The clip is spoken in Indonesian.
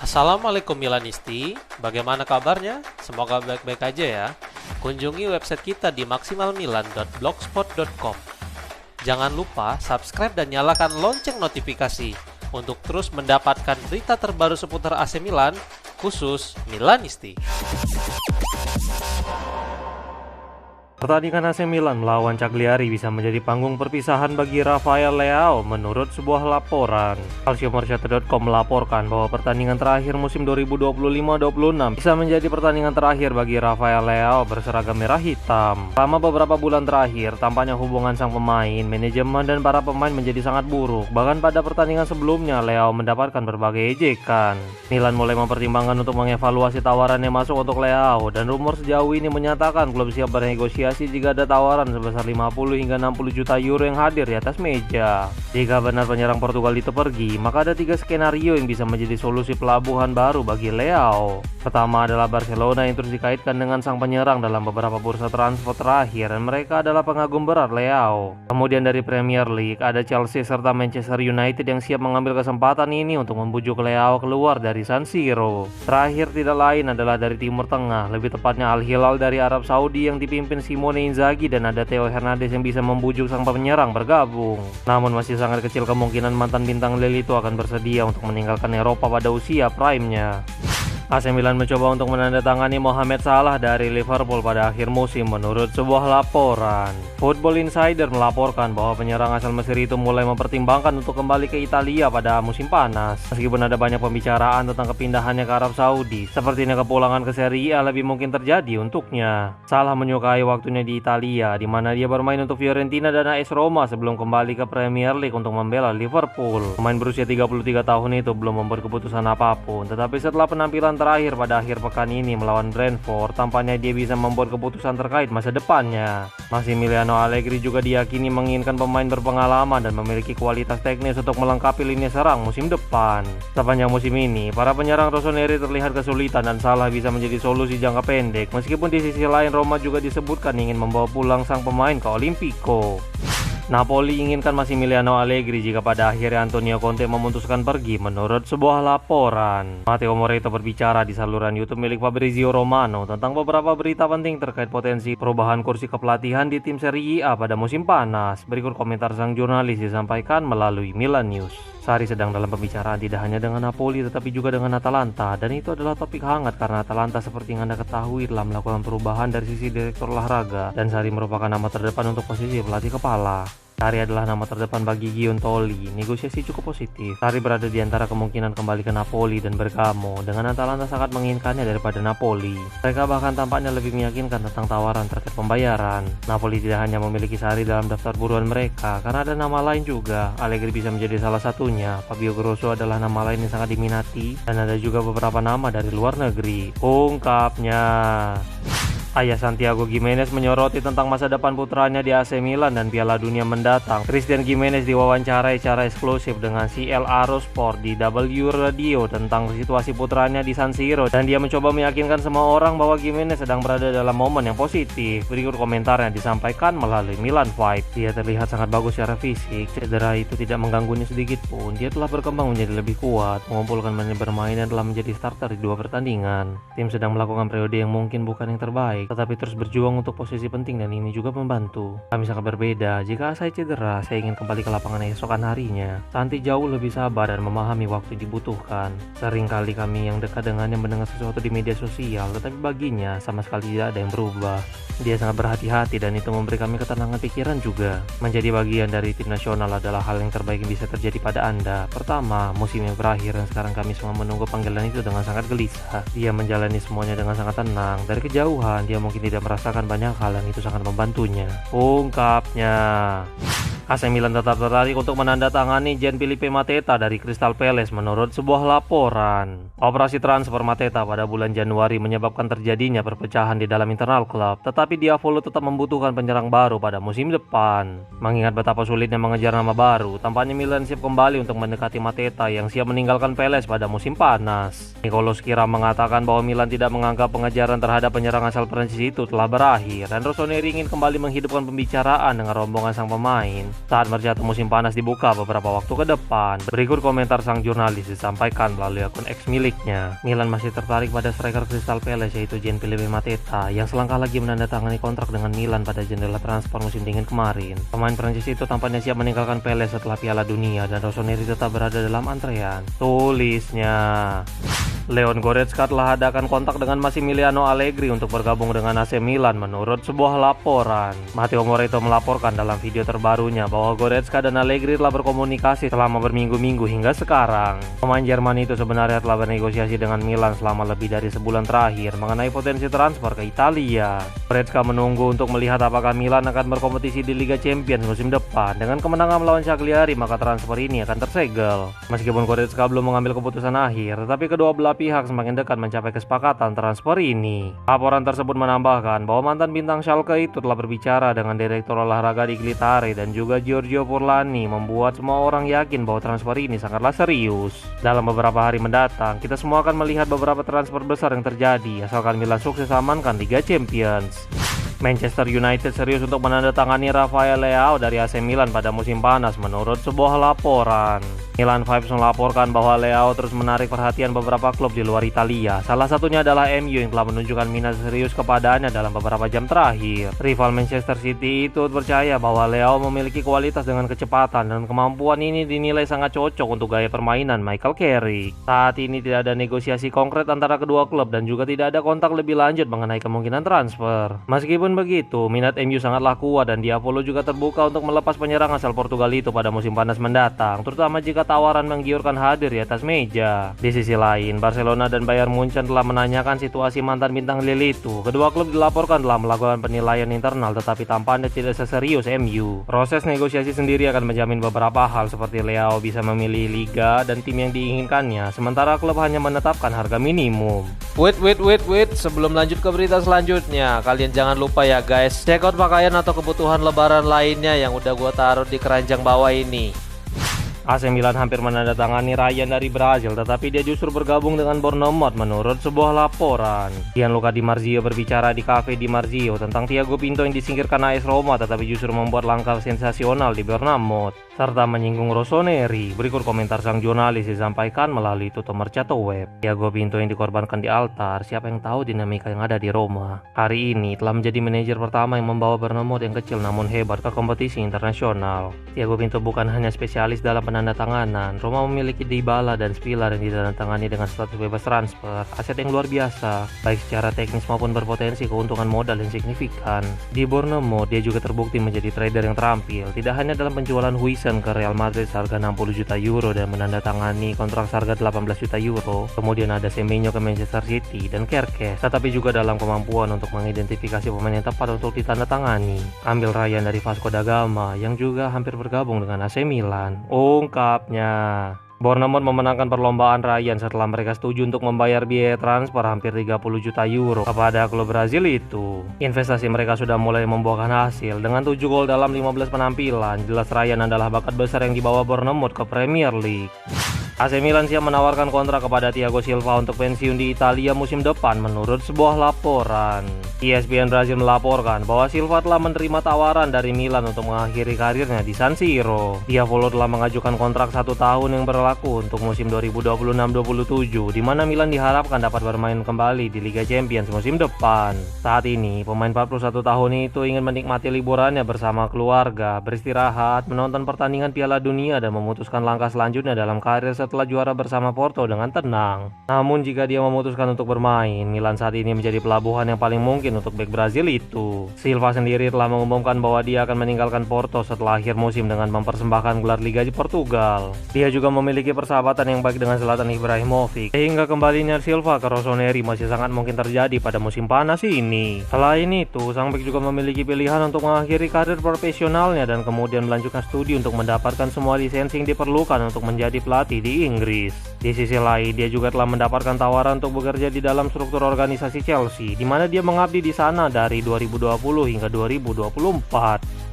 Assalamualaikum Milanisti, bagaimana kabarnya? Semoga baik-baik aja ya. Kunjungi website kita di maksimalmilan.blogspot.com. Jangan lupa subscribe dan nyalakan lonceng notifikasi untuk terus mendapatkan berita terbaru seputar AC Milan, khusus Milanisti. Pertandingan AC Milan melawan Cagliari bisa menjadi panggung perpisahan bagi Rafael Leao menurut sebuah laporan. Calciomercato.com melaporkan bahwa pertandingan terakhir musim 2025-26 bisa menjadi pertandingan terakhir bagi Rafael Leao berseragam merah hitam. Selama beberapa bulan terakhir, tampaknya hubungan sang pemain, manajemen, dan para pemain menjadi sangat buruk. Bahkan pada pertandingan sebelumnya, Leao mendapatkan berbagai ejekan. Milan mulai mempertimbangkan untuk mengevaluasi tawaran yang masuk untuk Leao, dan rumor sejauh ini menyatakan klub siap bernegosiasi jika ada tawaran sebesar 50 hingga 60 juta euro yang hadir di atas meja. Jika benar penyerang Portugal itu pergi, maka ada 3 skenario yang bisa menjadi solusi pelabuhan baru bagi Leao. Pertama adalah Barcelona yang terus dikaitkan dengan sang penyerang dalam beberapa bursa transfer terakhir, dan mereka adalah pengagum berat Leao. Kemudian dari Premier League, ada Chelsea serta Manchester United yang siap mengambil kesempatan ini untuk membujuk Leao keluar dari San Siro. Terakhir tidak lain adalah dari Timur Tengah, lebih tepatnya Al Hilal dari Arab Saudi yang dipimpin Simone Inzaghi, dan ada Theo Hernandez yang bisa membujuk sang penyerang bergabung. Namun masih sangat kecil kemungkinan mantan bintang Lille itu akan bersedia untuk meninggalkan Eropa pada usia prime-nya. AC Milan mencoba untuk menandatangani Mohamed Salah dari Liverpool pada akhir musim menurut sebuah laporan. Football Insider melaporkan bahwa penyerang asal Mesir itu mulai mempertimbangkan untuk kembali ke Italia pada musim panas. Meskipun ada banyak pembicaraan tentang kepindahannya ke Arab Saudi, sepertinya kepulangan ke Serie A lebih mungkin terjadi untuknya. Salah menyukai waktunya di Italia, di mana dia bermain untuk Fiorentina dan AS Roma sebelum kembali ke Premier League untuk membela Liverpool. Pemain berusia 33 tahun itu belum membuat keputusan apapun, tetapi setelah penampilan terakhir pada akhir pekan ini melawan Brentford, tampaknya dia bisa membuat keputusan terkait masa depannya. Massimiliano Allegri juga diyakini menginginkan pemain berpengalaman dan memiliki kualitas teknis untuk melengkapi lini serang musim depan. Sepanjang musim ini, para penyerang rossoneri terlihat kesulitan dan Salah bisa menjadi solusi jangka pendek, meskipun di sisi lain Roma juga disebutkan ingin membawa pulang sang pemain ke Olimpico. Napoli inginkan Massimiliano Allegri jika pada akhirnya Antonio Conte memutuskan pergi menurut sebuah laporan. Matteo Moretto berbicara di saluran YouTube milik Fabrizio Romano tentang beberapa berita penting terkait potensi perubahan kursi kepelatihan di tim Serie A pada musim panas. Berikut komentar sang jurnalis disampaikan melalui Milan News. Sarri sedang dalam pembicaraan tidak hanya dengan Napoli tetapi juga dengan Atalanta, dan itu adalah topik hangat karena Atalanta seperti yang Anda ketahui telah melakukan perubahan dari sisi direktur olahraga, dan Sarri merupakan nama terdepan untuk posisi pelatih kepala. Sarri adalah nama terdepan bagi Giuntoli. Negosiasi cukup positif. Sarri berada di antara kemungkinan kembali ke Napoli dan Bergamo, dengan Atalanta sangat menginginkannya daripada Napoli. Mereka bahkan tampaknya lebih meyakinkan tentang tawaran terkait pembayaran. Napoli tidak hanya memiliki Sarri dalam daftar buruan mereka, karena ada nama lain juga. Allegri bisa menjadi salah satunya. Fabio Grosso adalah nama lain yang sangat diminati, dan ada juga beberapa nama dari luar negeri. Ungkapnya. Ayah Santiago Gimenez menyoroti tentang masa depan putranya di AC Milan dan Piala Dunia mendatang. Christian Gimenez diwawancarai secara eksklusif dengan CLR Sport di W Radio tentang situasi putranya di San Siro, dan dia mencoba meyakinkan semua orang bahwa Gimenez sedang berada dalam momen yang positif. Berikut komentarnya disampaikan melalui Milan Vibe. Dia terlihat sangat bagus secara fisik, cedera itu tidak mengganggunya sedikit pun. Dia telah berkembang menjadi lebih kuat, mengumpulkan menit bermain, dan telah menjadi starter di 2 pertandingan. Tim sedang melakukan periode yang mungkin bukan yang terbaik, tetapi terus berjuang untuk posisi penting, dan ini juga membantu. Kami sangat berbeda. Jika saya cedera, saya ingin kembali ke lapangan esokan harinya. Santi jauh lebih sabar dan memahami waktu yang dibutuhkan. Seringkali kami yang dekat dengannya mendengar sesuatu di media sosial, tetapi baginya sama sekali tidak ada yang berubah. Dia sangat berhati-hati, dan itu memberi kami ketenangan pikiran juga. Menjadi bagian dari tim nasional adalah hal yang terbaik yang bisa terjadi pada Anda. Pertama, musim yang berakhir dan sekarang kami semua menunggu panggilan itu dengan sangat gelisah. Dia menjalani semuanya dengan sangat tenang. Dari kejauhan, dia mungkin tidak merasakan banyak hal, dan itu sangat membantunya. Ungkapnya. AC Milan tetap tertarik untuk menandatangani Gianfilippo Mateta dari Crystal Palace menurut sebuah laporan. Operasi transfer Mateta pada bulan Januari menyebabkan terjadinya perpecahan di dalam internal klub, tetapi Diavolo tetap membutuhkan penyerang baru pada musim depan. Mengingat betapa sulitnya mengejar nama baru, tampaknya Milan siap kembali untuk mendekati Mateta yang siap meninggalkan Palace pada musim panas. Nicolo Schira mengatakan bahwa Milan tidak menganggap pengejaran terhadap penyerang asal Prancis itu telah berakhir, dan rossoneri ingin kembali menghidupkan pembicaraan dengan rombongan sang pemain. saat mercato musim panas dibuka beberapa waktu ke depan. Berikut komentar sang jurnalis disampaikan melalui akun X miliknya. Milan masih tertarik pada striker Crystal Palace yaitu Gianfilippo Mateta yang selangkah lagi menandatangani kontrak dengan Milan pada jendela transfer musim dingin kemarin. Pemain Prancis itu tampaknya siap meninggalkan Palace setelah Piala Dunia dan Rossoneri tetap berada dalam antrean. Tulisnya. Leon Goretzka telah adakan kontak dengan Massimiliano Allegri untuk bergabung dengan AC Milan menurut sebuah laporan. Matteo Moretto melaporkan dalam video terbarunya bahwa Goretzka dan Allegri telah berkomunikasi selama berminggu-minggu hingga sekarang. Pemain Jerman itu sebenarnya telah bernegosiasi dengan Milan selama lebih dari sebulan terakhir mengenai potensi transfer ke Italia. Goretzka menunggu untuk melihat apakah Milan akan berkompetisi di Liga Champions musim depan. Dengan kemenangan melawan Cagliari, maka transfer ini akan tersegel. Meskipun Goretzka belum mengambil keputusan akhir, tetapi kedua belah pihak semakin dekat mencapai kesepakatan transfer ini. Laporan tersebut menambahkan bahwa mantan bintang Schalke itu telah berbicara dengan direktur olahraga di Glitare dan juga Giorgio Furlani, membuat semua orang yakin bahwa transfer ini sangatlah serius. Dalam beberapa hari mendatang, kita semua akan melihat beberapa transfer besar yang terjadi asalkan Milan sukses amankan Liga Champions. Manchester United serius untuk menandatangani Rafael Leao dari AC Milan pada musim panas menurut sebuah laporan. Milan Vibes melaporkan bahwa Leao terus menarik perhatian beberapa klub di luar Italia. Salah satunya adalah MU yang telah menunjukkan minat serius kepadanya dalam beberapa jam terakhir. Rival Manchester City itu percaya bahwa Leao memiliki kualitas dengan kecepatan dan kemampuan ini dinilai sangat cocok untuk gaya permainan Michael Carrick. Saat ini tidak ada negosiasi konkret antara kedua klub dan juga tidak ada kontak lebih lanjut mengenai kemungkinan transfer. Meskipun begitu, minat MU sangatlah kuat dan Diavolo juga terbuka untuk melepas penyerang asal Portugal itu pada musim panas mendatang, terutama jika tawaran menggiurkan hadir di atas meja. Di sisi lain, Barcelona dan Bayern Munchen telah menanyakan situasi mantan bintang Lille itu. Kedua klub dilaporkan telah melakukan penilaian internal tetapi tampaknya tidak seserius MU. Proses negosiasi sendiri akan menjamin beberapa hal seperti Leao bisa memilih liga dan tim yang diinginkannya, sementara klub hanya menetapkan harga minimum. Wait, sebelum lanjut ke berita selanjutnya, kalian jangan lupa ya guys, check out pakaian atau kebutuhan lebaran lainnya yang udah gua taruh di keranjang bawah ini. AC Milan hampir menandatangani Ryan dari Brasil, tetapi dia justru bergabung dengan Bournemouth menurut sebuah laporan. Gianluca Di Marzio berbicara di Cafe Di Marzio tentang Thiago Pinto yang disingkirkan AS Roma tetapi justru membuat langkah sensasional di Bournemouth, serta menyinggung Rossoneri. Berikut komentar sang jurnalis disampaikan melalui Tutto Mercato Web. Thiago Pinto yang dikorbankan di altar, siapa yang tahu dinamika yang ada di Roma. Hari ini telah menjadi manajer pertama yang membawa Bournemouth yang kecil namun hebat ke kompetisi internasional. Thiago Pinto bukan hanya spesialis dalam penandatanganan. Roma memiliki Dybala dan Spiller yang ditandatangani dengan status bebas transfer, aset yang luar biasa, baik secara teknis maupun berpotensi keuntungan modal yang signifikan. Di Bournemouth, dia juga terbukti menjadi trader yang terampil, tidak hanya dalam penjualan Huijsen ke Real Madrid seharga 60 juta euro dan menandatangani kontrak seharga 18 juta euro, kemudian ada Semenyo ke Manchester City dan Kerkez, tetapi juga dalam kemampuan untuk mengidentifikasi pemain yang tepat untuk ditandatangani. Ambil Ryan dari Vasco da Gama yang juga hampir bergabung dengan AC Milan. Ungkapnya. Bournemouth memenangkan perlombaan Ryan setelah mereka setuju untuk membayar biaya transfer hampir 30 juta euro kepada klub Brazil itu. Investasi mereka sudah mulai membuahkan hasil. Dengan 7 gol dalam 15 penampilan, jelas Ryan adalah bakat besar yang dibawa Bournemouth ke Premier League. AC Milan siap menawarkan kontrak kepada Thiago Silva untuk pensiun di Italia musim depan menurut sebuah laporan. ESPN Brasil melaporkan bahwa Silva telah menerima tawaran dari Milan untuk mengakhiri karirnya di San Siro. Diavolo telah mengajukan kontrak 1 tahun yang berlaku untuk musim 2026-27, di mana Milan diharapkan dapat bermain kembali di Liga Champions musim depan. Saat ini, pemain 41 tahun itu ingin menikmati liburannya bersama keluarga, beristirahat, menonton pertandingan Piala Dunia dan memutuskan langkah selanjutnya dalam karir setelah juara bersama Porto dengan tenang. Namun jika dia memutuskan untuk bermain, Milan saat ini menjadi pelabuhan yang paling mungkin untuk bek Brazil itu. Silva sendiri telah mengumumkan bahwa dia akan meninggalkan Porto setelah akhir musim dengan mempersembahkan gelar Liga di Portugal. Dia juga memiliki persahabatan yang baik dengan Zlatan Ibrahimovic, sehingga kembalinya Silva ke Rossoneri masih sangat mungkin terjadi pada musim panas ini. Selain itu, sang bek juga memiliki pilihan untuk mengakhiri karir profesionalnya dan kemudian melanjutkan studi untuk mendapatkan semua lisensi yang diperlukan untuk menjadi pelatih di Inggris. Di sisi lain, dia juga telah mendapatkan tawaran untuk bekerja di dalam struktur organisasi Chelsea, di mana dia mengabdi di sana dari 2020 hingga 2024.